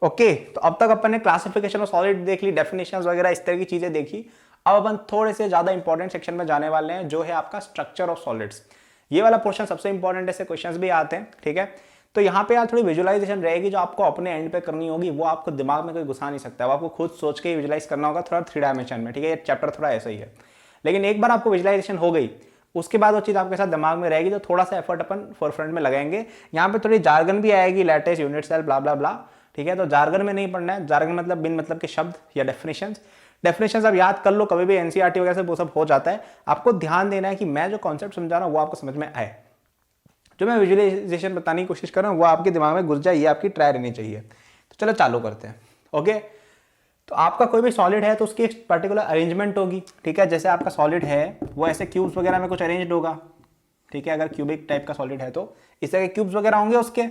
Okay, तो अब तक अपन ने क्लासिफिकेशन ऑफ सॉलिड देख ली, डेफिनेशंस वगैरह इस तरह की चीजें देखी। अब अपन थोड़े से ज्यादा इंपॉर्टेंट सेक्शन में जाने वाले हैं, जो है आपका स्ट्रक्चर ऑफ सॉलिड्स। ये वाला पोर्शन सबसे इंपॉर्टेंट है, ऐसे क्वेश्चंस भी आते हैं, ठीक है। तो यहाँ पे यार थोड़ी विजुअलाइजेशन रहेगी जो आपको अपने एंड पे करनी होगी, वो आपको दिमाग में कोई घुसा नहीं सकता, वो आपको खुद सोच के विजुलाइज करना होगा थोड़ा 3 डायमेंशन में, ठीक है। ये चैप्टर थोड़ा ऐसा ही है, लेकिन एक बार आपको विजुअलाइजेशन हो गई उसके बाद वो चीज़ आपके साथ दिमाग में रहेगी, तो थोड़ा सा एफर्ट अपन फोरफ्रंट में लगाएंगे। यहाँ पे थोड़ी जार्गन भी आएगी, लैटिस, यूनिट सेल, ब्ला ब्ला ब्ला, ठीक है। तो जार्गन में नहीं पढ़ना है, जार्गन मतलब बिन मतलब के शब्द या डेफिनेशंस आप याद कर लो, कभी भी एनसीईआरटी वगैरह से वो सब हो जाता है। आपको ध्यान देना है कि मैं जो कॉन्सेप्ट समझा रहा हूँ वो आपको समझ में आए, जो मैं विजुअलाइजेशन बताने की कोशिश कर रहा हूँ वो आपके दिमाग में घुस जाए, ये आपकी ट्राई रहनी चाहिए। तो चलो चालू करते हैं। ओके, तो आपका कोई भी सॉलिड है तो उसकी एक पर्टिकुलर अरेंजमेंट होगी, ठीक है। जैसे आपका सॉलिड है वो ऐसे क्यूब्स वगैरह में कुछ अरेंज्ड होगा, ठीक है। अगर क्यूबिक टाइप का सॉलिड है तो इस तरह के क्यूब्स वगैरह होंगे उसके,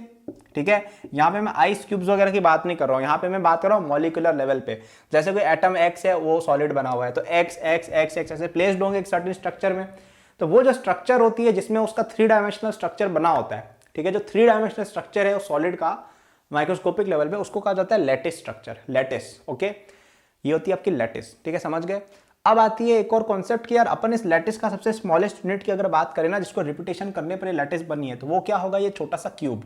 ठीक है। यहाँ पे मैं आइस क्यूब्स वगैरह की बात नहीं कर रहा हूँ, यहाँ पे मैं बात कर रहा हूँ मॉलिक्यूलर लेवल पे। जैसे कोई एटम एक्स है वो सॉलिड बना हुआ है, तो एक्स एक्स एक्स एक्स ऐसे प्लेस्ड होंगे एक सर्टेन स्ट्रक्चर में। तो वो जो स्ट्रक्चर होती है जिसमें उसका 3 डायमेंशनल स्ट्रक्चर बना होता है, ठीक है। जो 3 डायमेंशनल स्ट्रक्चर है सॉलिड का माइक्रोस्कोपिक लेवल पे, उसको कहा जाता है लैटिस स्ट्रक्चर, लैटिस। ओके, ये होती है आपकी लैटिस, ठीक है, समझ गए। अब आती है एक और कॉन्सेप्ट कि यार अपन इस लैटिस का सबसे स्मॉलेस्ट यूनिट की अगर बात करें ना, जिसको रिपीटेशन करने पर लैटिस बनी है, तो वो क्या होगा, ये छोटा सा क्यूब।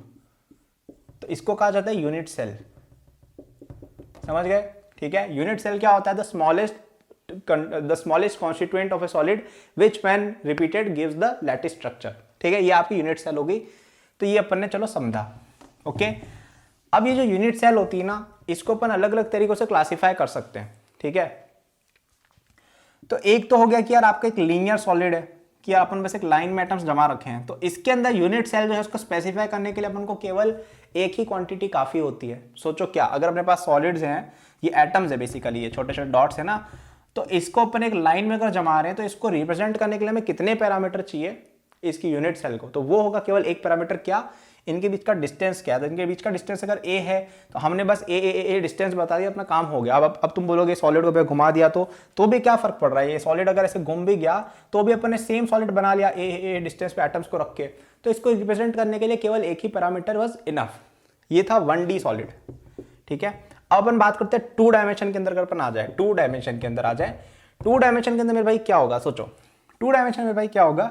तो इसको कहा जाता है यूनिट सेल, समझ गए, ठीक है। यूनिट सेल क्या होता है, the smallest constituent of A solid which when repeated gives the lattice structure, ठीक है। ये आपकी यूनिट सेल होगी। तो ये अपन ने चलो समझा, ओके। अब ये जो यूनिट सेल होती है ना, इसको अपन अलग अलग तरीकों से क्लासिफाई कर सकते हैं, ठीक है। तो एक तो हो गया कि यार आपका एक लीनियर सॉलिड है, कि अपन बस एक लाइन में एटम्स जमा रखे हैं, तो इसके अंदर यूनिट सेल जो है उसको स्पेसिफाई करने के लिए अपन को केवल एक ही क्वांटिटी काफी होती है। सोचो क्या, अगर अपने पास सॉलिड्स हैं, ये एटम्स है बेसिकली, ये छोटे छोटे डॉट्स है ना, तो इसको अपन एक लाइन में अगर जमा रहे हैं तो इसको रिप्रेजेंट करने के लिए हमें कितने पैरामीटर चाहिए इसकी यूनिट सेल को, तो वो होगा केवल एक पैरामीटर, क्या, इनके बीच का डिस्टेंस। क्या है, इनके बीच का डिस्टेंस अगर ए है तो हमने बस ए डिस्टेंस बता दिया, अपना काम हो गया। अब तुम बोलोगे सॉलिड को घुमा दिया तो भी क्या फर्क पड़ रहा है, ये सॉलिड अगर ऐसे घूम भी गया तो भी अपन ने सेम सॉलिड बना लिया ए डिस्टेंस पे एटम्स को रख के। तो इसको रिप्रेजेंट करने के लिए केवल एक ही पैरामीटर वाज इनफ। ये था 1D सॉलिड, ठीक है। अब अपन बात करते हैं 2 डायमेंशन के अंदर, अगर अपन आ जाए 2 डायमेंशन के अंदर आ जाए, 2 डायमेंशन के अंदर मेरे भाई क्या होगा, सोचो 2 डायमेंशन में भाई क्या होगा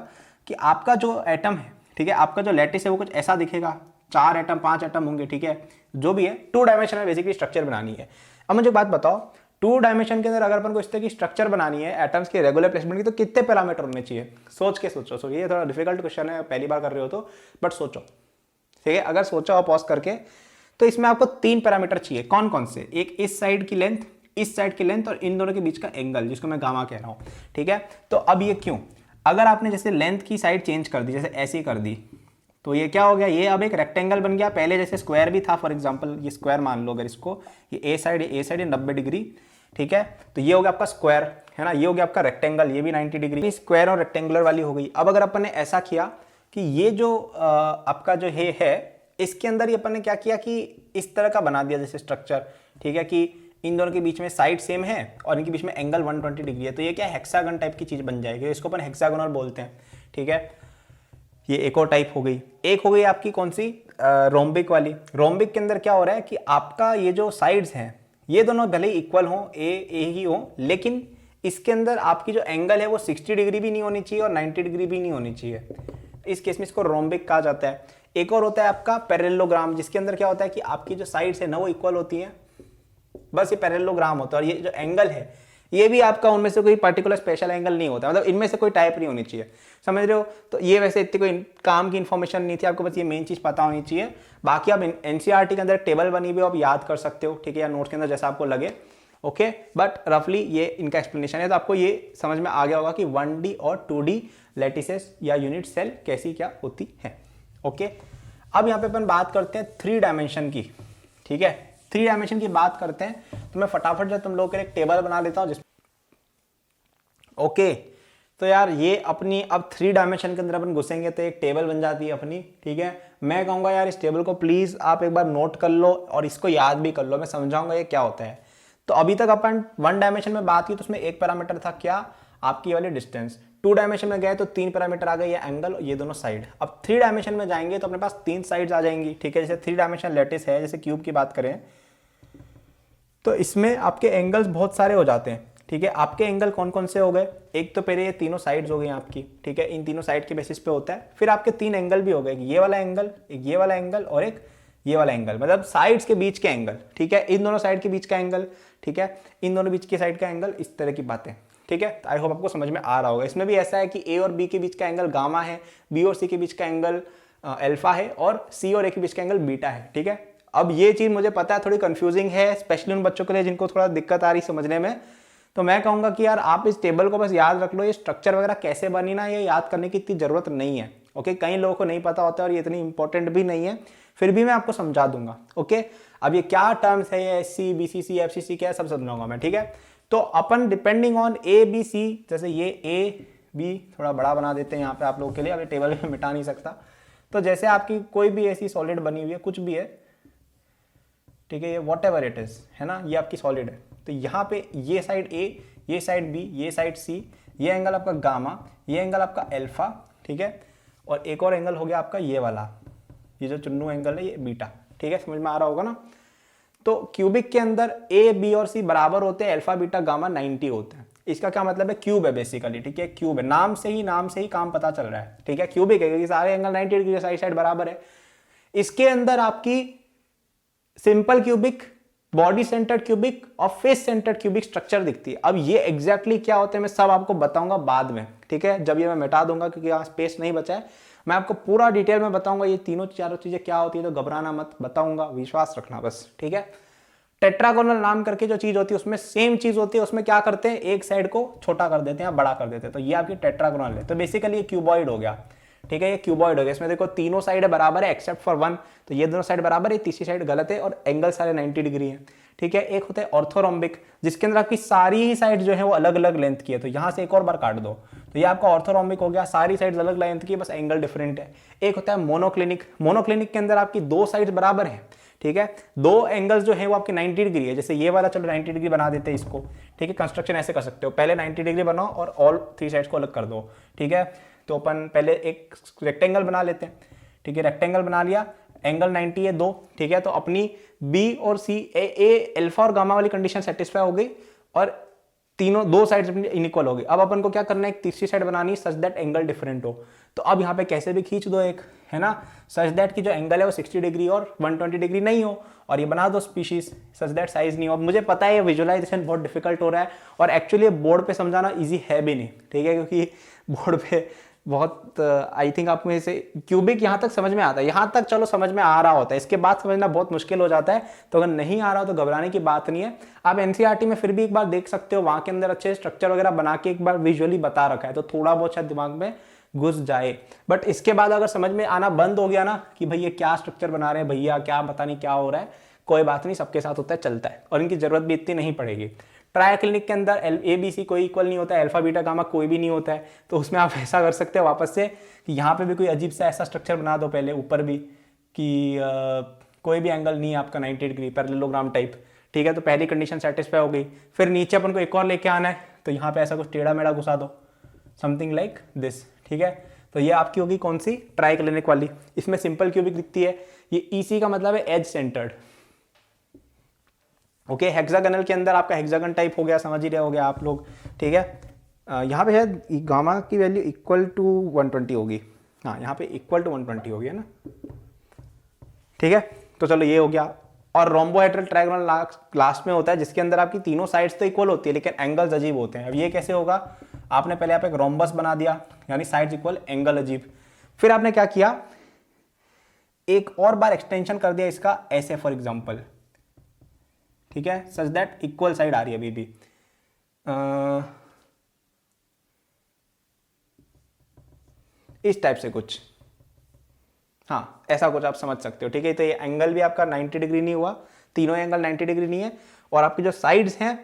कि आपका जो एटम है, ठीक है, आपका जो लैटिस है वो कुछ ऐसा दिखेगा, 4 एटम 5 एटम होंगे, ठीक है, जो भी है 2 डायमेंशन में बेसिकली स्ट्रक्चर बनानी है। अब मुझे बात बताओ, 2 डायमेंशन के अंदर अगर अपन को इस तरह की स्ट्रक्चर बनानी है एटम्स के रेगुलर प्लेसमेंट की, तो कितने पैरामीटर होने चाहिए, सोच के सोचो। ये थोड़ा डिफिकल्ट क्वेश्चन है, पहली बार कर रहे हो तो, बट सोचो, ठीक है। अगर सोचो और पॉज करके, तो इसमें आपको 3 पैरामीटर चाहिए। कौन कौन से, एक इस साइड की लेंथ, इस साइड की लेंथ, और इन दोनों के बीच का एंगल, जिसको मैं गामा कह रहा हूं, ठीक है। तो अब ये क्यों, अगर आपने जैसे लेंथ की साइड चेंज कर दी, जैसे ऐसी कर दी, तो ये क्या हो गया, ये अब एक रेक्टेंगल बन गया। पहले जैसे स्क्वायर भी था, फॉर एग्जांपल ये स्क्वायर मान लो, अगर इसको ये ए साइड ये 90 डिग्री, ठीक है, तो ये हो गया आपका स्क्वायर, है ना। ये हो गया आपका रेक्टेंगल, ये भी 90 डिग्री, स्क्वायर और रेक्टेंगुलर वाली हो गई। अब अगर अपन ने ऐसा किया कि ये जो आपका जो है इसके अंदर ही अपन ने क्या किया कि इस तरह का बना दिया जैसे स्ट्रक्चर, ठीक है, कि इन दोनों के बीच में साइड सेम है और इनके बीच में एंगल 120 डिग्री है, तो ये क्या हेक्सागन टाइप की चीज बन जाएगी, इसको अपन हेक्सागोनल बोलते हैं, ठीक है। ये एक और टाइप हो गई। एक हो गई आपकी कौन सी, रोम्बिक वाली। रोम्बिक के अंदर क्या हो रहा है कि आपका ये जो साइड्स हैं ये दोनों भले ही इक्वल हो, ए ही हो, लेकिन इसके अंदर आपकी जो एंगल है वो 60 डिग्री भी नहीं होनी चाहिए और 90 डिग्री भी नहीं होनी चाहिए। इस केस में इसको रोम्बिक कहा जाता है। एक और होता है आपका पैरेललोग्राम, जिसके अंदर क्या होता है कि आपकी जो साइड्स है ना वो इक्वल होती हैं, बस ये पैरेललोग्राम होता है। और ये जो एंगल है ये भी आपका उनमें से कोई पर्टिकुलर स्पेशल एंगल नहीं होता, मतलब इनमें से कोई टाइप नहीं होनी चाहिए, समझ रहे हो। तो ये वैसे इतनी कोई काम की इन्फॉर्मेशन नहीं थी, आपको बस ये मेन चीज पता होनी चाहिए। बाकी आप एनसीईआरटी के अंदर टेबल बनी हुई आप याद कर सकते हो, ठीक है, या नोट्स के अंदर जैसा आपको लगे, ओके। बट रफली ये इनका एक्सप्लेनेशन है, तो आपको ये समझ में आ गया होगा कि 1D और 2D लैटिसेस या यूनिट सेल कैसी क्या होती है, ओके। अब यहाँ पे अपन बात करते हैं 3 डायमेंशन की, ठीक है। 3 डायमेंशन की बात करते हैं, तो मैं फटाफट जो तुम लोगों के लिए एक टेबल बना लेता हूं ओके। तो यार ये अपनी अब 3 डायमेंशन के अंदर अपन घुसेंगे तो एक टेबल बन जाती है अपनी, ठीक है। मैं कहूंगा यार इस टेबल को प्लीज आप एक बार नोट कर लो और इसको याद भी कर लो, मैं समझाऊंगा ये क्या होता है। तो अभी तक अपन 1 डायमेंशन में बात की तो उसमें एक पैरामीटर था क्या, आपकी वाली डिस्टेंस। 2 डायमेंशन में गए तो 3 पैरामीटर आ गए, ये एंगल ये दोनों साइड। अब 3 डायमेंशन में जाएंगे तो अपने पास 3 साइड्स आ जाएंगी, ठीक है। जैसे 3 डायमेंशन लैटिस है, जैसे क्यूब की बात करें तो इसमें आपके एंगल्स बहुत सारे हो जाते हैं, ठीक है। आपके एंगल कौन कौन से हो गए, एक तो पहले ये तीनों साइड्स हो गई आपकी, ठीक है, इन तीनों साइड के बेसिस पे होता है। फिर आपके 3 एंगल भी हो गए, ये वाला एंगल, एक ये वाला एंगल और एक ये वाला एंगल, मतलब साइड्स के बीच के एंगल, ठीक है, इन दोनों साइड के बीच का एंगल, ठीक है, इन दोनों बीच के साइड का एंगल, इस तरह की बातें, ठीक है। आई होप आपको समझ में आ रहा होगा। इसमें भी ऐसा है कि ए और बी के बीच का एंगल गामा है, बी और सी के बीच का एंगल अल्फा है, और सी और ए के बीच का एंगल बीटा है, ठीक है। अब ये चीज मुझे पता है थोड़ी कंफ्यूजिंग है, स्पेशली उन बच्चों के लिए जिनको थोड़ा दिक्कत आ रही समझने में, तो मैं कहूंगा कि यार आप इस टेबल को बस याद रख लो, ये स्ट्रक्चर वगैरह कैसे बनी ना, ये याद करने की इतनी जरूरत नहीं है, ओके। कई लोगों को नहीं पता होता है और ये इतनी इंपॉर्टेंट भी नहीं है, फिर भी मैं आपको समझा दूंगा, ओके। अब ये क्या टर्म्स है, ये एससी, बीसीसी, एफसीसी क्या है, सब समझाऊंगा मैं, ठीक है। तो अपन depending on A B C, जैसे ये ए बी थोड़ा बड़ा बना देते हैं यहाँ पे आप लोगों के लिए, अब ये टेबल में मिटा नहीं सकता। तो जैसे आपकी कोई भी ऐसी सॉलिड बनी हुई है, कुछ भी है, ठीक है, ये वॉट एवर इट इज, है ना, ये आपकी सॉलिड है। तो यहाँ पे ये साइड ए, ये साइड बी, ये साइड सी, ये एंगल आपका गामा, ये एंगल आपका अल्फा, ठीक है, और एक और एंगल हो गया आपका ये वाला, ये जो चुन्नू एंगल है, ये बीटा, ठीक है, समझ में आ रहा होगा ना। तो क्यूबिक के अंदर ए बी और सी बराबर होते हैं, अल्फा बीटा गामा 90 होते हैं। इसका क्या मतलब है, क्यूब है बेसिकली, ठीक है, क्यूब है, नाम से ही काम पता चल रहा है, ठीक है, क्यूबिक है क्योंकि सारे एंगल 90 डिग्री साइड साइड बराबर है। इसके अंदर आपकी simple cubic, body centred cubic और फेस सेंटर्ड क्यूबिक स्ट्रक्चर दिखती है। अब ये एग्जैक्टली क्या होते हैं मैं सब आपको बताऊंगा बाद में, ठीक है, जब ये मैं मिटा दूंगा क्योंकि यहाँ स्पेस नहीं बचा है, मैं आपको पूरा डिटेल में बताऊंगा ये तीनों चारों चीजें क्या होती है, तो घबराना मत, बताऊंगा, विश्वास रखना बस, ठीक है। टेट्रागोनल नाम करके जो चीज होती है उसमें सेम चीज होती है, उसमें क्या करते हैं, एक साइड को छोटा कर देते हैं या बड़ा कर देते हैं, तो ये आपकी टेट्रागोनल है। तो बेसिकली ये क्यूबॉइड हो गया, ठीक है, ये क्यूबॉइड हो गया। इसमें देखो तीनों साइड बराबर है एक्सेप्ट फॉर वन, तो ये दोनों साइड बराबर है, तीसरी साइड गलत है और एंगल सारे 90 डिग्री है, ठीक है। एक होता है ऑर्थोरोम्बिक, जिसके अंदर आपकी सारी ही साइड जो है वो अलग अलग लेंथ की है, तो यहां से एक और बार काट दो, तो ये आपका ऑर्थोरोम्बिक हो गया, सारी साइड अलग लेंथ की, बस एंगल डिफरेंट है। एक होता है मोनोक्लिनिक, मोनोक्लिनिक के अंदर आपकी दो साइड बराबर है, ठीक है, दो एंगल्स जो है वो आपके 90 डिग्री है, जैसे ये वाला, चलो 90 डिग्री बना देते हैं इसको, ठीक है। कंस्ट्रक्शन ऐसे कर सकते हो, पहले 90 डिग्री बनाओ और ऑल 3 साइड्स को अलग कर दो, ठीक है। तो अपन पहले एक रेक्टेंगल बना लेते हैं, ठीक है, रेक्टेंगल बना लिया, एंगल 90 है 2, ठीक है। तो अपनी बी और सी, ए अल्फा और गामा वाली कंडीशन सेटिस्फाई हो गई और तीनों दो साइड्स इनइक्वल हो गई। अब अपन को क्या करना है, एक तीसरी साइड बनानी सच दैट एंगल डिफरेंट हो। तो अब यहाँ पे कैसे भी खींच दो एक, है ना, सच दैट की जो एंगल है वो 60 डिग्री और 120 डिग्री नहीं हो, और ये बना दो स्पीशीज सच दैट साइज नहीं हो। मुझे पता है ये विजुअलाइजेशन बहुत डिफिकल्ट हो रहा है और एक्चुअली बोर्ड पे समझाना इजी है भी नहीं, ठीक है, क्योंकि बोर्ड पे बहुत आई थिंक आप में से क्यूबिक यहाँ तक समझ में आता है, यहाँ तक चलो समझ में आ रहा होता है, इसके बाद समझना बहुत मुश्किल हो जाता है। तो अगर नहीं आ रहा हो तो घबराने की बात नहीं है, आप एनसीईआरटी में फिर भी एक बार देख सकते हो, वहाँ के अंदर अच्छे स्ट्रक्चर वगैरह बना के एक बार विजुअली बता रखा है, तो थोड़ा बहुत शायद दिमाग में घुस जाए। बट इसके बाद अगर समझ में आना बंद हो गया ना कि भाई ये क्या स्ट्रक्चर बना रहे हैं भैया, क्या पता नहीं क्या हो रहा है, कोई बात नहीं, सबके साथ होता है, चलता है, और इनकी जरूरत भी इतनी नहीं पड़ेगी। ट्राइक्लिनिक के अंदर ए बी सी कोई इक्वल नहीं होता है, अल्फा बीटा गामा कोई भी नहीं होता है, तो उसमें आप ऐसा कर सकते हो वापस से कि यहाँ पे भी कोई अजीब सा ऐसा स्ट्रक्चर बना दो पहले, ऊपर भी कि कोई भी एंगल नहीं है आपका 90 डिग्री, पैरेललोग्राम टाइप, ठीक है। तो पहली कंडीशन सेटिस्फाई हो गई। फिर नीचे अपन को एक और लेके आना है, तो यहाँ पे ऐसा कुछ टेढ़ा मेढ़ा घुसा दो, समथिंग लाइक दिस, ठीक है। तो ये आपकी होगी कौन सी, ट्राइक्लिनिक वाली। इसमें सिंपल क्यूबिक दिखती है, ये ईसी का मतलब है एज सेंटर्ड, ओके। हेक्सागोनल के अंदर आपका हेक्सागन टाइप हो गया, समझ ही रहे हो गया आप लोग, ठीक है। यहाँ पे शायद गामा की वैल्यू इक्वल टू 120 होगी, हाँ यहाँ पे इक्वल टू 120 होगी, है ना, ठीक है। तो चलो ये हो गया। और रोम्बोहेड्रल ट्रायंगल लास्ट में होता है, जिसके अंदर आपकी तीनों साइड्स तो इक्वल होती है लेकिन एंगल्स अजीब होते हैं। अब ये कैसे होगा, आपने पहले आप एक रोम्बस बना दिया, यानी साइड्स इक्वल एंगल अजीब। फिर आपने क्या किया, एक और बार एक्सटेंशन कर दिया इसका ऐसे, फॉर एग्जाम्पल, ठीक है, सच दैट इक्वल साइड आ रही है अभी भी। इस टाइप से कुछ, हाँ ऐसा कुछ आप समझ सकते हो, ठीक है। तो ये एंगल भी आपका 90 डिग्री नहीं हुआ, तीनों एंगल 90 डिग्री नहीं है, और आपके जो साइड्स हैं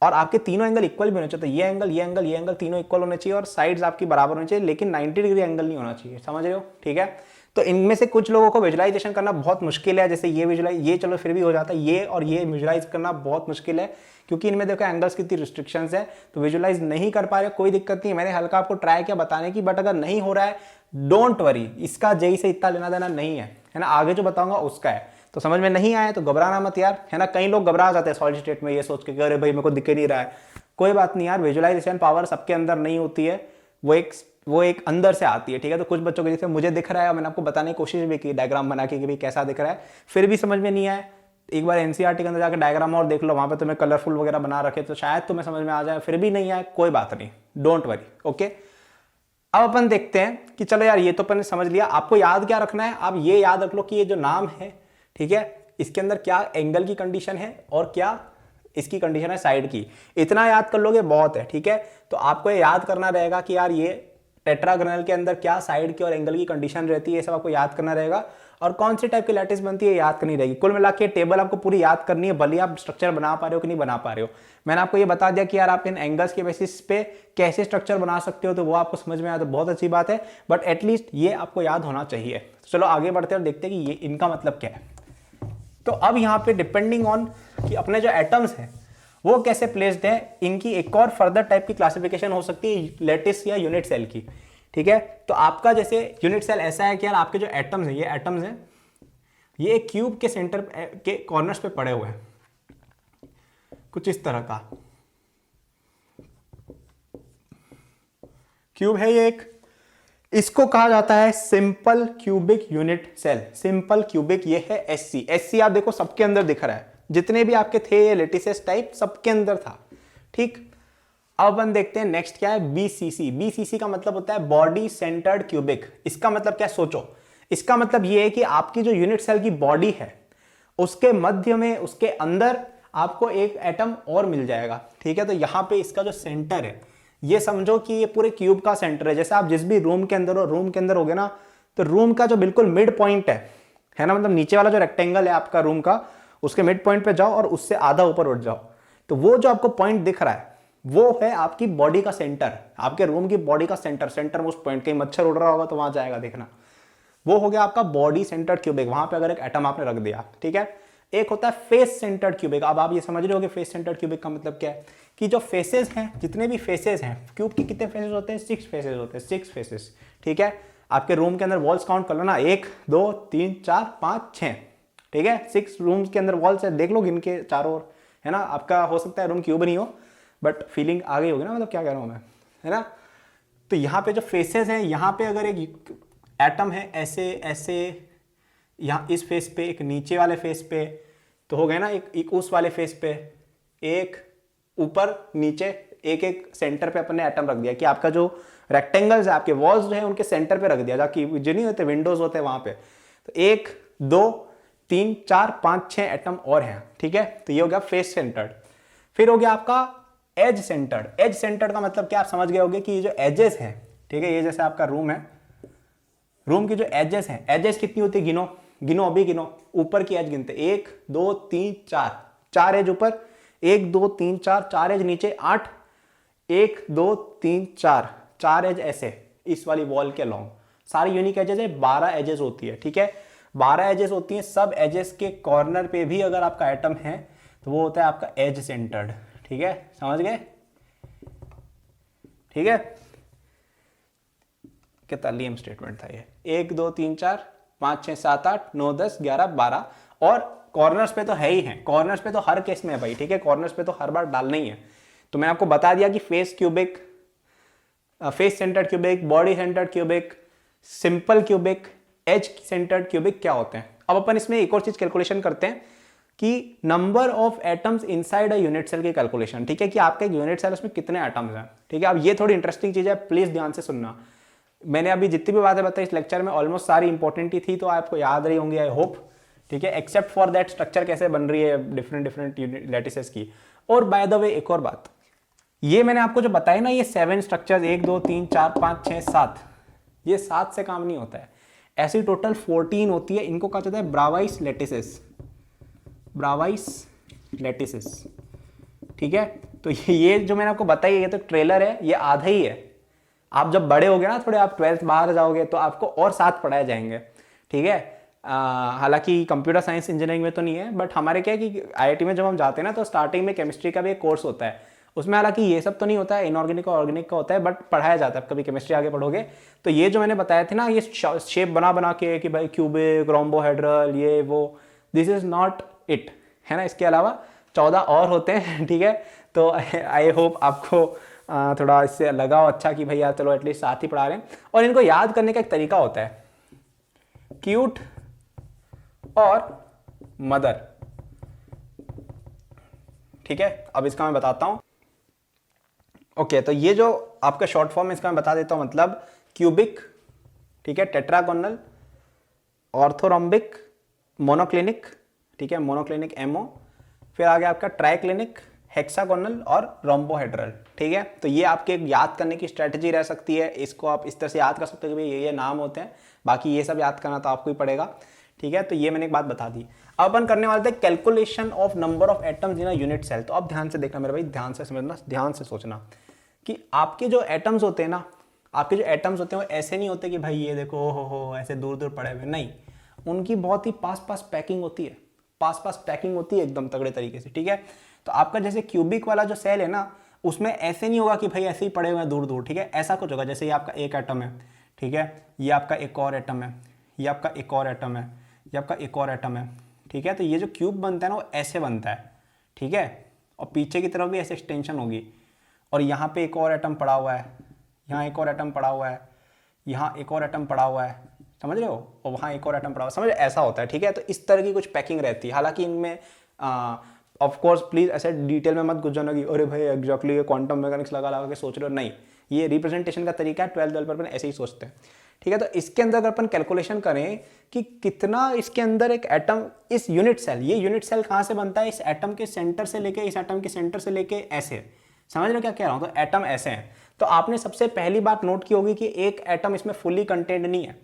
और आपके तीनों एंगल इक्वल भी होने चाहिए। तो ये एंगल, ये एंगल, ये एंगल तीनों इक्वल होने चाहिए और साइड्स आपकी बराबर होनी चाहिए, लेकिन 90 डिग्री एंगल नहीं होना चाहिए, समझ रहे हो, ठीक है। तो इनमें से कुछ लोगों को विजुलाइजेशन करना बहुत मुश्किल है, जैसे ये चलो फिर भी हो जाता है, ये और ये विजुलाइज करना बहुत मुश्किल है, क्योंकि इनमें देखो एंगल्स की इतनी रिस्ट्रिक्शंस है, तो विजुलाइज नहीं कर पा रहे, कोई दिक्कत नहीं, मैंने हल्का आपको ट्राई किया बताने की, बट अगर नहीं हो रहा है डोंट वरी, इसका जेई से इतना लेना देना नहीं है, है ना, आगे जो बताऊंगा उसका है। तो समझ में नहीं आया तो घबराना मत यार, है ना। कई लोग घबरा जाते हैं सॉलिड स्टेट में ये सोच के अरे भाई मेरे को दिख ही नहीं रहा है। कोई बात नहीं यार, विजुअलाइजेशन पावर सबके अंदर नहीं होती है, वो एक अंदर से आती है, ठीक है। तो कुछ बच्चों के जैसे मुझे दिख रहा है, मैंने आपको बताने की कोशिश भी की डायग्राम बना के कि भाई कैसा दिख रहा है, फिर भी समझ में नहीं आया, एक बार एनसीईआरटी के अंदर जाकर डायग्राम और देख लो, वहां पे तुम्हें कलरफुल वगैरह बना रखे तो शायद तुम्हें समझ में आ जाए, फिर भी नहीं आए कोई बात नहीं, डोंट वरी, ओके। अब अपन देखते हैं कि चलो यार ये तो अपन ने समझ लिया, आपको याद क्या रखना है, आप ये याद रख लो कि ये जो नाम है, ठीक है, इसके अंदर क्या एंगल की कंडीशन है और क्या इसकी कंडीशन है साइड की, इतना याद कर लोगे बहुत है, ठीक है। तो आपको ये याद करना रहेगा कि यार ये टेट्रागोनल के अंदर क्या साइड की और एंगल की कंडीशन रहती है, ये सब आपको याद करना रहेगा, और कौन सी टाइप की लैटिस बनती है याद करनी रहेगी। कुल मिला के टेबल आपको पूरी याद करनी है, भले आप स्ट्रक्चर बना पा रहे हो कि नहीं बना पा रहे हो। मैंने आपको ये बता दिया कि यार आप इन एंगल्स के बेसिस पे कैसे स्ट्रक्चर बना सकते हो, तो वो आपको समझ में आया तो बहुत अच्छी बात है, बट एटलीस्ट ये आपको याद होना चाहिए। तो चलो आगे बढ़ते हैं और देखते हैं कि ये इनका मतलब क्या है। तो अब यहाँ पे डिपेंडिंग ऑन कि अपने जो एटम्स हैं वो कैसे प्लेस्ड है, इनकी एक और फर्दर टाइप की क्लासिफिकेशन हो सकती है लैटिस या यूनिट सेल की, ठीक है। तो आपका जैसे यूनिट सेल ऐसा है कि यार आपके जो एटम्स हैं, ये एटम्स हैं, ये एक क्यूब के सेंटर के कॉर्नर्स पे पड़े हुए हैं, कुछ इस तरह का क्यूब है ये एक, इसको कहा जाता है simple cubic unit cell. Simple cubic ये है एससी। एससी आप देखो सबके अंदर दिख रहा है, जितने भी आपके थे ये लेटिसेस टाइप सबके अंदर था, ठीक। अब अपन देखते हैं नेक्स्ट क्या है, बीसीसी। बीसीसी का मतलब होता है बॉडी सेंटर्ड क्यूबिक। इसका मतलब क्या, सोचो, इसका मतलब ये है कि आपकी जो यूनिट सेल की बॉडी है उसके मध्य में, उसके अंदर आपको एक एटम और मिल जाएगा, ठीक है। तो यहां पे इसका जो सेंटर है, ये समझो कि ये पूरे क्यूब का सेंटर है। जैसे आप जिस भी रूम के अंदर हो, रूम के अंदर होगे ना, तो रूम का जो बिल्कुल मिड पॉइंट है ना, मतलब नीचे वाला जो रेक्टेंगल है आपका रूम का, उसके मिड पॉइंट पे जाओ और उससे आधा ऊपर उठ जाओ, तो वो जो आपको पॉइंट दिख रहा है वो है आपकी बॉडी का सेंटर, आपके रूम की बॉडी का सेंटर, सेंटर मोस्ट पॉइंट। कहीं मच्छर उड़ रहा होगा तो वहां जाएगा देखना, वो हो गया आपका बॉडी सेंटर्ड क्यूबिक। वहां पे अगर एक एटम आपने रख दिया, ठीक है। एक होता है फेस सेंटर्ड क्यूबिक। अब आप ये समझ रहे हो कि फेस सेंटर्ड क्यूबिक का मतलब क्या है, कि जो फेसेस हैं, जितने भी फेसेस हैं क्यूब के, कितने फेसेस होते हैं, 6 फेसेस होते हैं, 6 फेसेस, ठीक है। आपके रूम के अंदर वॉल्स काउंट कर लो ना, 1 2 3 4 5 6, ठीक है। 6 रूम्स के अंदर वॉल्स है, देख लो गिन के चारों ओर, है ना। आपका हो सकता है रूम क्यूब नहीं हो, बट फीलिंग आ गई होगी ना, मतलब क्या कह रहा हूं मैं, है ना। तो यहाँ पे जो फेसेस हैं, यहाँ पे अगर एक एटम है ऐसे ऐसे, यहाँ इस फेस पे, एक नीचे वाले फेस पे, तो हो गया ना एक उस वाले फेस पे, एक ऊपर नीचे, एक एक सेंटर पे अपन ने एटम रख दिया कि आपका जो रेक्टेंगल्स है, आपके वॉल्स जो है उनके सेंटर पे रख दिया, जाकि जो नहीं होते विंडोज होते हैं वहां पे। तो 1 2 3 4 5 6 एटम और हैं, ठीक है। तो ये हो गया फेस सेंटर्ड। फिर हो गया आपका एज सेंटर्ड। एज सेंटर्ड का मतलब क्या आप समझ गए होंगे कि ये जो एजेस हैं, ठीक है, ये जैसे आपका रूम है, रूम की जो एजेस हैं, एजेस कितनी होती है, गिनो गिनो, अभी गिनो, ऊपर की एज गिनते, 1 2 3 4, 4 एज ऊपर, 1 2 3 4, 4 एज नीचे, 8, 1 2 3 4, 4 एज ऐसे इस वाली वॉल के लॉन्ग, सारी यूनिक एजेस है, 12 एजेस होती है, ठीक है। 12 एजेस होती हैं, सब एजेस के कॉर्नर पे भी अगर आपका एटम है तो वो होता है आपका एज सेंटर्ड, ठीक है, समझ गए, ठीक है। कितना लियम स्टेटमेंट था ये, 1 2 3 4 5 6 7 8 9 10 11 12, और कॉर्नर्स पे तो है ही है, कॉर्नर्स पे तो हर केस में है भाई, ठीक है, कॉर्नर्स पे तो हर बार डालना ही है। तो मैं आपको बता दिया कि face cubic, face centred cubic, body centred cubic, simple cubic, edge centred cubic क्या होते हैं। अब अपन इसमें एक और चीज कैलकुलेशन करते हैं कि number of atoms inside a unit cell की कैलकुलेशन, ठीक है, कि आपका एक यूनिट सेल उसमें कितने एटम्स हैं, ठीक है। अब ये थोड़ी इंटरेस्टिंग चीज है, प्लीज ध्यान से सुनना। मैंने अभी जितनी भी बातें बताई इस लेक्चर में ऑलमोस्ट सारी इंपॉर्टेंट ही थी, तो आपको याद रही होंगी आई होप, ठीक है, एक्सेप्ट फॉर दैट स्ट्रक्चर कैसे बन रही है डिफरेंट डिफरेंट लैटिसेस की। और बाय द वे एक और बात, ये मैंने आपको जो बताया ना, ये 7 स्ट्रक्चर्स 1 2 3 4 5 6 7, ये 7 से काम नहीं होता है, ऐसी टोटल 14 होती है। इनको कहा जाता है ब्रावाइस लैटिसेस, ब्रावाइस लैटिसेस, ठीक है। तो ये जो मैंने आपको बताई ये तो ट्रेलर है, ये आधा ही है। आप जब बड़े होगे ना थोड़े, आप 12th बाहर जाओगे तो आपको और 7 पढ़ाए जाएंगे, ठीक है। हालांकि कंप्यूटर साइंस इंजीनियरिंग में तो नहीं है, बट हमारे क्या है कि आईआईटी में जब हम जाते हैं ना तो स्टार्टिंग में केमिस्ट्री का भी एक कोर्स होता है, उसमें हालांकि ये सब तो नहीं होता है, इनऑर्गेनिक और ऑर्गेनिक का होता है, बट पढ़ाया जाता है। कभी केमिस्ट्री आगे पढ़ोगे तो ये जो मैंने बताया थे ना, ये शेप बना बना के कि भाई क्यूबिक, रोम्बोहेड्रल, ये वो, दिस इज नॉट इट, है ना, इसके अलावा 14 और होते हैं, ठीक है। तो आई होप आपको थोड़ा इससे लगा हो अच्छा कि भैया चलो एटलीस्ट साथ ही पढ़ा रहे हैं। और इनको याद करने का एक तरीका होता है, क्यूट और मदर, ठीक है। अब इसका मैं बताता हूं। ओके, तो ये जो आपका शॉर्ट फॉर्म है इसका मैं बता देता हूं, मतलब क्यूबिक, ठीक है, टेट्रागोनल, ऑर्थोरोम्बिक, मोनोक्लिनिक, ठीक है, मोनोक्लिनिक एमओ, फिर आगे आपका ट्राइक्लिनिक, हेक्सागोनल और रोम्बोहेड्रल, ठीक है। तो ये आपके याद करने की स्ट्रेटजी रह सकती है, इसको आप इस तरह से याद कर सकते हो कि भाई ये नाम होते हैं, बाकी ये सब याद करना तो आपको ही पड़ेगा, ठीक है। तो ये मैंने एक बात बता दी। अब अपन करने वाले थे calculation of number of atoms in a unit cell. तो अब ध्यान से देखना मेरे भाई, ध्यान से समझना, ध्यान से सोचना कि आपके जो एटम्स होते हैं ना, आपके जो एटम्स होते हैं वो ऐसे नहीं होते कि भाई ये देखो हो ऐसे दूर दूर पड़े हुए, नहीं, उनकी बहुत ही पास पास पैकिंग होती है, पास पास पैकिंग होती है एकदम तगड़े तरीके से, ठीक है। तो आपका जैसे क्यूबिक वाला जो सेल है ना, उसमें ऐसे नहीं होगा कि भाई ऐसे ही पड़े हुए हैं दूर दूर, ठीक है, ऐसा कुछ होगा। जैसे ये आपका एक एटम है, ठीक है, ये आपका एक और एटम है, ये आपका एक और एटम है, ये आपका एक और एटम है, ठीक है। तो ये जो क्यूब बनता है ना वो ऐसे बनता है, ठीक है, और पीछे की तरफ भी ऐसे एक्सटेंशन होगी, और यहाँ पे एक और एटम पड़ा हुआ है, यहाँ एक और एटम पड़ा हुआ है, यहाँ एक और एटम पड़ा हुआ है, समझ रहे हो, और वहाँ एक और एटम पड़ा हुआ है, समझ, ऐसा होता है, ठीक है। तो इस तरह की कुछ पैकिंग रहती है। हालांकि इनमें ऑफ कोर्स प्लीज ऐसे डिटेल में मत घुस जाना कि अरे भाई एग्जैक्टली ये क्वांटम मैकेनिक्स लगा लगा के सोच रहे हो, नहीं, ये रिप्रेजेंटेशन का तरीका है, 12th लेवल पर ऐसे ही सोचते हैं, ठीक है। तो इसके अंदर अगर अपन कैलकुलेशन करें कि कितना इसके अंदर एक एटम, इस यूनिट सेल, ये यूनिट सेल कहाँ से बनता है, इस एटम के सेंटर से लेके, इस एटम के सेंटर से लेके ऐसे, समझ रहे हो क्या कह रहा हूँ। तो एटम ऐसे हैं। तो आपने सबसे पहली बात नोट की होगी कि एक एटम इसमें फुली कंटेंट नहीं है,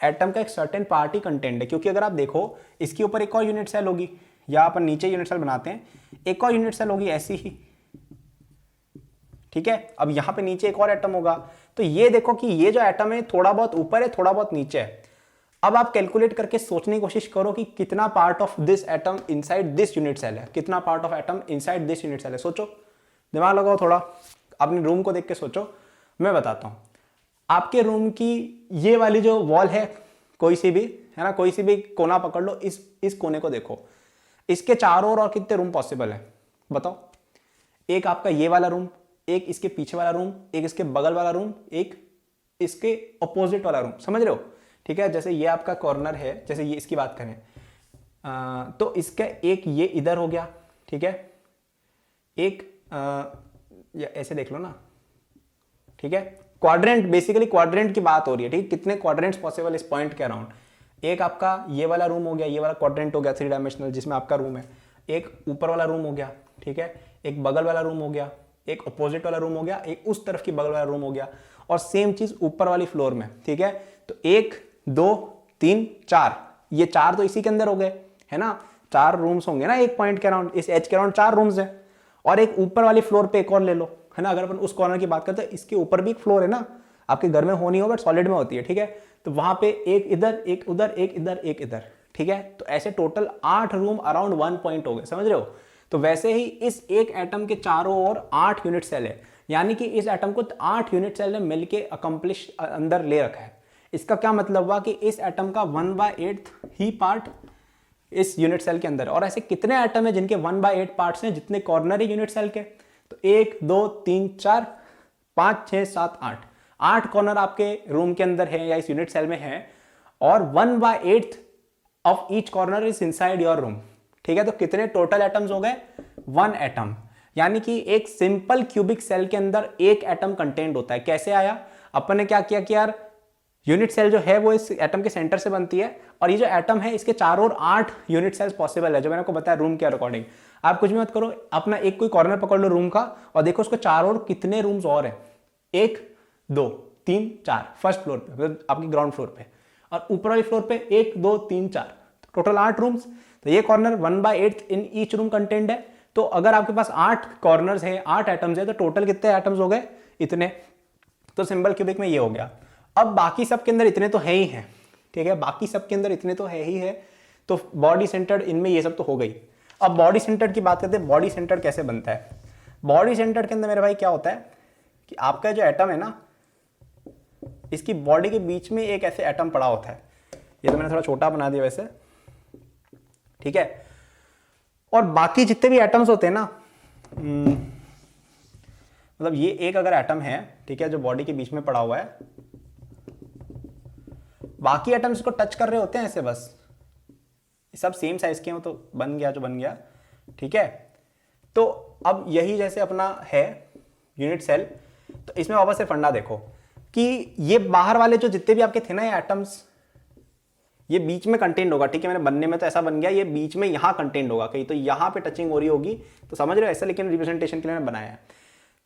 एटम का एक सर्टेन पार्ट ही कंटेंट है। क्योंकि अगर आप देखो इसके ऊपर एक और यूनिट सेल होगी, या अपन नीचे यूनिट सेल बनाते हैं, एक और यूनिट सेल होगी ऐसी ही, ठीक है। अब यहां पे नीचे एक और एटम होगा। तो ये देखो कि ये जो एटम है थोड़ा बहुत ऊपर है, थोड़ा बहुत नीचे है। अब आप कैलकुलेट करके सोचने की कोशिश करो कि कितना part of this atom inside this unit cell है, कितना part of atom inside this unit cell है। सोचो, दिमाग लगाओ थोड़ा, अपने रूम को देख के सोचो। मैं बताता हूं, आपके रूम की ये वाली जो वॉल है, कोई सी भी, है ना, कोई सी भी कोना पकड़ लो, इस कोने को देखो, इसके चारों ओर और कितने रूम पॉसिबल है बताओ। एक आपका ये वाला रूम, एक इसके पीछे वाला रूम, एक इसके बगल वाला रूम, एक इसके अपोजिट वाला रूम, समझ रहे हो, ठीक है। जैसे ये आपका कॉर्नर है, जैसे ये इसकी बात करें तो इसका एक ये इधर हो गया, ठीक है, एक या ऐसे देख लो ना, ठीक है। क्वाड्रेंट, बेसिकली क्वाड्रेंट की बात हो रही है, ठीक है, कितने क्वाड्रेंट्स पॉसिबल इस पॉइंट के अराउंड। एक आपका ये वाला रूम हो गया, ये वाला क्वाड्रेंट हो गया 3 डायमेंशनल जिसमें आपका रूम है। एक ऊपर वाला रूम हो गया, ठीक है, एक बगल वाला रूम हो गया, एक अपोजिट वाला रूम हो गया, एक उस तरफ की बगल वाला रूम हो गया, और सेम चीज ऊपर वाली फ्लोर में, ठीक है। तो 1 2 3 4, ये 4 तो इसी के अंदर हो गए, है ना, 4 रूम्स होंगे ना एक पॉइंट के अराउंड, इस एज के अराउंड 4 रूम्स है। और एक ऊपर वाली फ्लोर पे एक और ले लो, है ना। अगर अपन उस कॉर्नर की बात करते हैं, इसके ऊपर भी एक फ्लोर है ना, आपके घर में हो नहीं हो बट सॉलिड में होती है, ठीक है। तो वहां पे एक इधर, एक उधर, एक इधर, एक इधर, ठीक है। तो ऐसे टोटल 8 रूम अराउंड 1 पॉइंट हो गए, समझ रहे हो। तो वैसे ही इस एक एटम के चारों ओर 8 यूनिट सेल है, यानी कि इस एटम को 8 यूनिट सेल ने मिलके अकम्प्लिश अंदर ले रखा है। इसका क्या मतलब हुआ कि इस एटम का 1/8 ही पार्ट इस यूनिट सेल के अंदर। और ऐसे कितने एटम है जिनके 1/8 पार्ट्स हैं, जितने कॉर्नरी यूनिट सेल के। तो 1 2 3 4 5 6 7 8 कॉर्नर आपके रूम के अंदर है या इस यूनिट सेल में है, और 1/8 of each corner is inside your room, ठीक है। तो कितने टोटल एटम्स हो गए, 1 एटम। यानी कि एक सिंपल क्यूबिक सेल के अंदर एक एटम कंटेंट होता है। कैसे आया, अपन ने क्या किया कि यार यूनिट सेल जो है वो इस एटम के सेंटर से बनती है, और ये जो एटम है इसके चारों ओर 8 यूनिट सेल्स पॉसिबल है, जो मैंने आपको बताया रूम के अकॉर्डिंग। आप कुछ भी मत करो, अपना एक कोई कॉर्नर पकड़ लो रूम का और देखो उसके चारों ओर कितने रूम्स और है, 1 2 3 4 फर्स्ट फ्लोर पे, मतलब आपकी ग्राउंड फ्लोर पे, और ऊपर वाली फ्लोर पे 1 2 3 4, टोटल 8 रूम्स। तो ये corner 1/8 in each room content है। तो अगर आपके पास 8 कॉर्नर्स है, 8 एटम्स है, तो टोटल कितने एटम्स हो गए, इतने। तो सिंपल क्यूबिक में ये हो गया। अब बाकी सब के अंदर इतने तो है ही है, ठीक है, बाकी सब के अंदर इतने तो है ही है। तो बॉडी सेंटर्ड इनमें ये सब तो हो गई। अब बॉडी सेंटर्ड की बात करते हैं, बॉडी सेंटर्ड कैसे बनता है। बॉडी सेंटर्ड के अंदर मेरे भाई क्या होता है कि आपका जो एटम है ना, इसकी बॉडी के बीच में एक ऐसे एटम पड़ा होता है। ये तो मैंने थोड़ा छोटा बना दिया वैसे, ठीक है। और बाकी जितने भी एटम्स होते हैं ना, मतलब ये एक अगर एटम है, ठीक है, जो बॉडी के बीच में पड़ा हुआ है, बाकी एटम्स को टच कर रहे होते हैं ऐसे, बस सब सेम साइज के हो तो बन गया जो बन गया, ठीक है। तो अब यही जैसे अपना है यूनिट सेल, तो इसमें वापस से फंडा देखो कि ये बाहर वाले जो जितने भी आपके थे ना ये एटम्स, ये बीच में कंटेंट होगा, ठीक है। मैंने बनने में तो ऐसा बन गया, ये बीच में यहाँ कंटेंट होगा कहीं, तो यहाँ पे टचिंग हो रही होगी, तो समझ रहे हो ऐसा, लेकिन रिप्रेजेंटेशन के लिए मैंने बनाया है,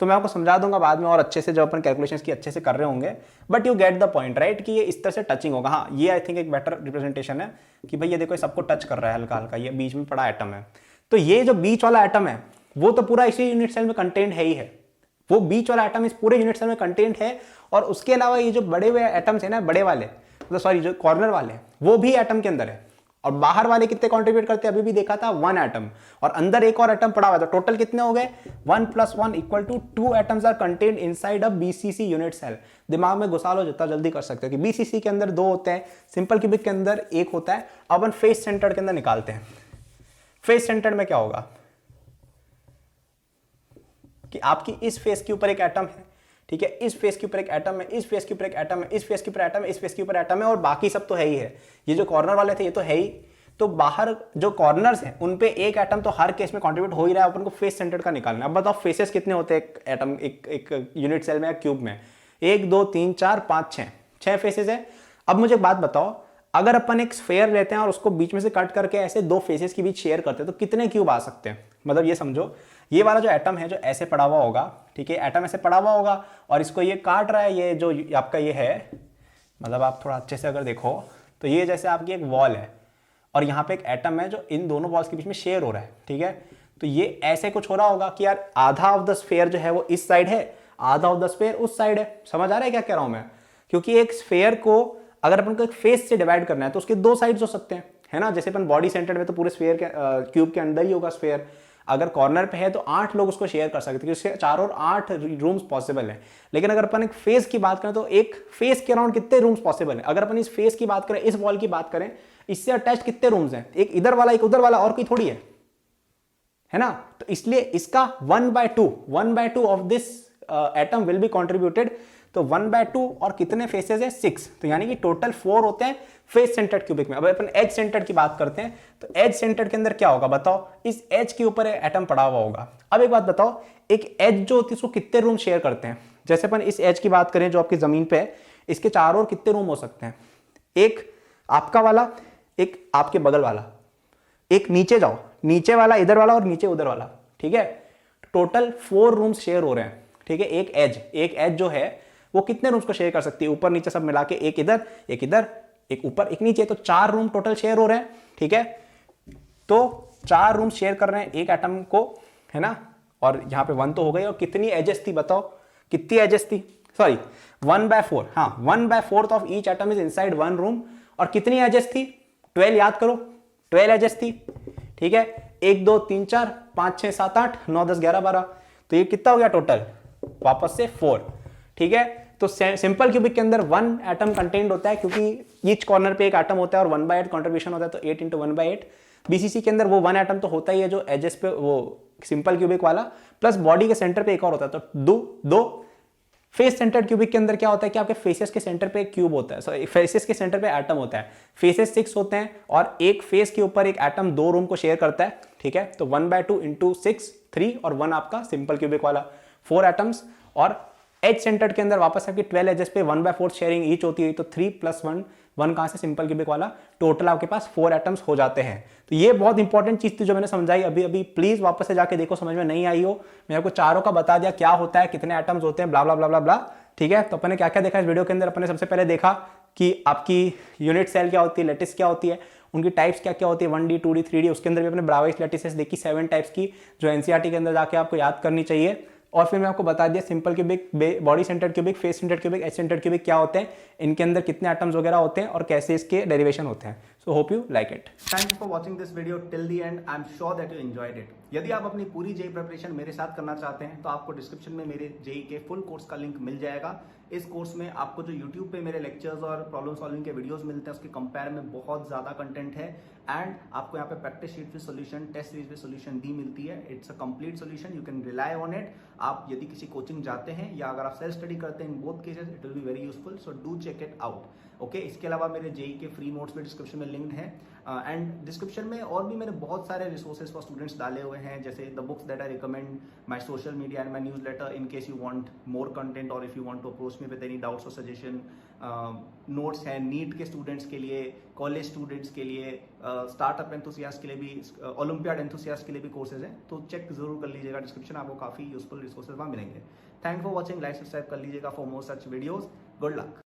तो मैं आपको समझा दूंगा बाद में और अच्छे से, जब अपन कैलकुलेशंस की अच्छे से कर रहे होंगे, but you get the point right, कि ये इस तरह से टचिंग होगा। हाँ, ये आई थिंक एक बेटर रिप्रेजेंटेशन है कि भाई ये देखो, ये सबको टच कर रहा है हल्का हल्का, ये बीच में पड़ा एटम है, तो ये जो बीच वाला एटम है वो तो पूरा इसी यूनिट सेल में कंटेंट है ही है, वो बीच वाला एटम इस पूरे यूनिट सेल में कंटेंट है। और उसके अलावा ये जो बड़े हुए एटम्स है ना, बड़े वाले मतलब सॉरी जो कॉर्नर वाले, वो भी एटम के अंदर है। और बाहर वाले कितने कंट्रीब्यूट करते हैं, अभी भी देखा था 1 एटम, और अंदर एक और एटम पड़ा हुआ है, तो टोटल कितने हो गए, 1 + 1 = 2 atoms are contained inside a BCC unit cell. दिमाग में घुसा लो जितना जल्दी कर सकते हो कि बीसीसी के अंदर 2 होते हैं, सिंपल क्यूबिक के अंदर 1 होता है। अब अपन फेस सेंटर्ड के अंदर निकालते हैं। फेस सेंटर्ड में क्या होगा कि आपकी इस फेस के ऊपर एक एटम है, ठीक है, इस फेस के ऊपर एक एटम है, इस फेस के ऊपर एक एटम है, इस फेस के ऊपर एटम है, इस फेस के ऊपर एटम है, और बाकी सब तो है ही है। ये जो कॉर्नर वाले थे ये तो है ही, तो बाहर जो कॉर्नर्स हैं उन पे एक एटम तो हर केस में कंट्रीब्यूट हो ही रहा है। अपन को फेस सेंटर्ड का निकालना है। अब बताओ फेसेस कितने होते हैं एक एटम, एक यूनिट सेल में या क्यूब में, 1 2 3 4 5 6 फेसेस है। अब मुझे एक बात बताओ, अगर अपन एक स्फेयर लेते हैं और उसको बीच में से कट करके ऐसे 2 फेसेस के बीच शेयर करते हैं, तो कितने क्यूब आ सकते हैं। मतलब ये समझो, ये वाला जो एटम है जो ऐसे पड़ा हुआ होगा, ठीक है, एटम ऐसे पड़ा हुआ होगा और इसको ये काट रहा है, ये जो आपका ये है, मतलब आप थोड़ा अच्छे से अगर देखो तो ये जैसे आपकी एक वॉल है और यहाँ पे एक एटम है जो इन दोनों वॉल्स के बीच में शेयर हो रहा है, ठीक है। तो ये ऐसे कुछ हो रहा होगा कि यार आधा ऑफ द स्फेयर जो है वो इस साइड है, आधा ऑफ द स्फेयर उस साइड है। समझ आ रहा है क्या कह रहा हूं मैं, क्योंकि एक स्फेयर को अगर अपन को एक फेस से डिवाइड करना है तो उसके 2 साइड्स हो सकते हैं, है ना। जैसे अपन बॉडी सेंटर्ड में तो पूरे स्फेयर के क्यूब के अंदर ही होगा स्फेयर, अगर कॉर्नर पे है तो 8 लोग उसको शेयर कर सकते हैं, क्योंकि उसके चारों ओर 8 रूम्स पॉसिबल है। लेकिन अगर अपन एक फेस की बात करें तो एक फेस के अराउंड कितने रूम्स पॉसिबल है। अगर अपन इस फेस की बात करें, इस वॉल की बात करें, इससे अटैच कितने रूम्स हैं, एक इधर वाला एक उधर वाला, और कोई थोड़ी है ना। तो इसलिए इसका 1/2 of this atom will be contributed. तो 1/2 और कितने फेसेस है, 6, तो यानी कि टोटल 4 होते हैं फेस सेंटर्ड क्यूबिक में। अब अपन एज सेंटर्ड की बात करते हैं, तो एज सेंटर्ड के अंदर क्या होगा बताओ, इस एज के ऊपर एटम पड़ा हुआ होगा। अब एक बात बताओ, एक एज जो होती है उसको कितने रूम शेयर करते हैं। जैसे अपन इस एज की बात करें जो आपकी जमीन पे है, इसके चारों ओर कितने रूम हो सकते हैं, एक आपका वाला, एक आपके बगल वाला, एक नीचे जाओ, नीचे वाला इधर वाला और नीचे उधर वाला, ठीक है। टोटल 4 रूम्स शेयर हो रहे हैं, ठीक है। एक एज जो है वो कितने रूम्स को शेयर कर सकती है, ऊपर नीचे सब मिला के, एक इधर एक ऊपर एक नीचे, तो 4 रूम टोटल शेयर हो रहे हैं, ठीक है। तो 4 रूम शेयर कर रहे हैं एक एटम को, है ना। और यहां पे 1 तो हो गई, और कितनी एजेस थी बताओ, कितनी एजेस थी, सॉरी 1/4, हाँ 1/4 of each atom is inside 1 room. और कितनी एजेस थी, 12 याद करो, 12 एजेस थी, ठीक है। 1 2 3 4 5 6 7 8 9 10 11 12, तो ये कितना हो गया टोटल, वापस से 4, ठीक है। तो सिंपल क्यूबिक के अंदर 1 एटम कंटेंट होता है, क्योंकि ईच कॉर्नर पे एक एटम होता है और 1/8 कंट्रीब्यूशन होता है, तो 8 × 1/8। बीसीसी के अंदर वो 1 एटम तो होता ही है जो एजेस पे, वो सिंपल क्यूबिक वाला, प्लस बॉडी के सेंटर पे एक और होता है, तो 2। फेस सेंटर्ड क्यूबिक के अंदर क्या होता है कि आपके फेसेस के सेंटर पे एक क्यूब होता है, सॉरी फेसेस के सेंटर पे एटम होता है। फेसेस 6 होते हैं और एक फेस के ऊपर एक एटम 2 रूम को शेयर करता है, ठीक है। तो 1/2 × 6 3, और 1 आपका सिंपल क्यूबिक वाला 4 एटम्स। और एज सेंटर्ड के अंदर वापस आपकी 12 एजेस पे 1/4 शेयरिंग ईच होती है, तो 3 + 1 कहां से, सिंपल क्यूबिक वाला, टोटल आपके पास 4 एटम्स हो जाते हैं। तो ये बहुत इंपॉर्टेंट चीज थी जो मैंने समझाई अभी, प्लीज वापस से जाके देखो, समझ में नहीं आई हो, मैं आपको चारों का बता दिया क्या होता है, कितने एटम्स होते हैं, ब्ला ब्ला ब्ला ब्ला ब्ला, ठीक है। तो अपन ने क्या क्या देखा इस वीडियो के अंदर, अपन ने सबसे पहले देखा कि आपकी यूनिट सेल क्या होती है, लैटिस क्या होती है, उनकी टाइप्स क्या क्या होती है, 1D 2D 3D। उसके अंदर भी अपने ब्रावाइस लैटिसेस देखी 7 टाइप्स की, जो एनसीईआरटी के अंदर जाके आपको याद करनी चाहिए। और फिर मैं आपको बता दिया simple cubic, body centred cubic, face centred cubic, edge centred cubic क्या होते हैं, इनके अंदर कितने एटम्स वगैरह होते हैं और कैसे इसके डेरिवेशन होते हैं। So hope you like it. Thanks for watching this video till the end. I'm sure that you enjoyed it. यदि आप अपनी पूरी जेई प्रिपरेशन मेरे साथ करना चाहते हैं तो आपको डिस्क्रिप्शन में मेरे जेई के फुल कोर्स का लिंक मिल जाएगा। इस कोर्स में आपको जो यूट्यूब पे मेरे लेक्चर्स और प्रॉब्लम सॉल्विंग के वीडियोस मिलते हैं उसके कंपेयर में बहुत ज़्यादा कंटेंट है एंड आपको यहाँ पे practice sheet with solution, test series with solution भी मिलती है। It's a complete solution, you can rely on it. आप यदि किसी कोचिंग जाते हैं या अगर आप सेल्फ स्टडी करते हैं, in both cases it will be very useful, so do check it out. Okay, इसके अलावा मेरे जेई के फ्री नोट्स भी डिस्क्रिप्शन में लिंक्ड है एंड डिस्क्रिप्शन में और भी मैंने बहुत सारे रिसोर्सेज फॉर स्टूडेंट्स डाले हुए हैं, जैसे the books that I recommend, my social media and my newsletter in case you want more content और if you want to approach me with any doubts और सजेशन। नोट्स हैं NEET के students के लिए, कॉलेज स्टूडेंट्स के लिए, startup enthusiast के लिए भी, ओलंपियाड एंथुसियास्ट के लिए भी कोर्सेज हैं, तो चेक जरूर कर लीजिएगा डिस्क्रिप्शन, आपको काफ़ी यूजफुल रिसोर्सेज वहाँ मिलेंगे। Thank for watching, like subscribe कर लीजिएगा for more such videos. Good luck.